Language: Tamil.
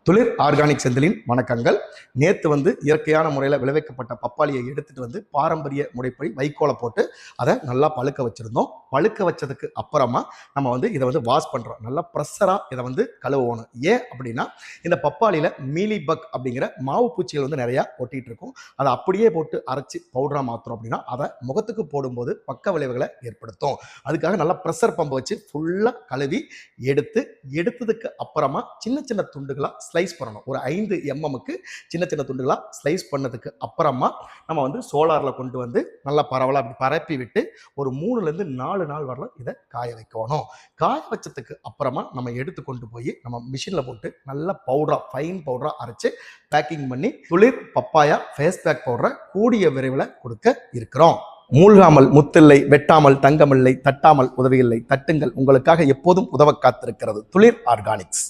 துளிர் ஆர்கானிக் செந்திலின் வணக்கங்கள். நேற்று இயற்கையான முறையில் விளைவிக்கப்பட்ட பப்பாளியை எடுத்துட்டு பாரம்பரிய முறைப்படி வைக்கோலை போட்டு அதை நல்லா பழுக்க வச்சிருந்தோம். பழுக்க வச்சதுக்கு அப்புறமா நம்ம இதை வாஷ் பண்ணுறோம். நல்லா ப்ரெஷராக இதை கழுவணும். ஏன் அப்படின்னா இந்த பப்பாளியில் மீலி பக் அப்படிங்கிற மாவு பூச்சிகள் நிறையா ஒட்டிகிட்டு இருக்கும். அதை அப்படியே போட்டு அரைச்சி பவுடராக மாற்றுறோம் அப்படின்னா அதை முகத்துக்கு போடும்போது பக்க விளைவுகளை ஏற்படுத்தும். அதுக்காக நல்லா ப்ரெஷர் பம்பை வச்சு ஃபுல்லாக கழுவி எடுத்ததுக்கு அப்புறமா சின்ன சின்ன துண்டுகளாக ஸ்லைஸ் பண்ணணும். ஒரு 5 mm சின்ன சின்ன துண்டுகளாக ஸ்லைஸ் பண்ணதுக்கு அப்புறமா நம்ம சோலாரில் கொண்டு நல்லா பரவலாக அப்படி பரப்பி விட்டு ஒரு 3 to 4 நாள் வரலாம் இதை காய வைக்கணும். காய வச்சதுக்கு அப்புறமா நம்ம எடுத்து கொண்டு போய் நம்ம மிஷினில் போட்டு நல்லா பவுடராக ஃபைன் பவுடராக அரைச்சி பேக்கிங் பண்ணி துளிர் பப்பாயா ஃபேஸ் பேக் பவுடரை கூடிய விரைவில் கொடுக்க இருக்கிறோம். மூழ்காமல் முத்தில்லை, வெட்டாமல் தங்கமில்லை, தட்டாமல் உதவியில்லை. தட்டுங்கள், உங்களுக்காக எப்போதும் உதவ காத்திருக்கிறது துளிர் ஆர்கானிக்ஸ்.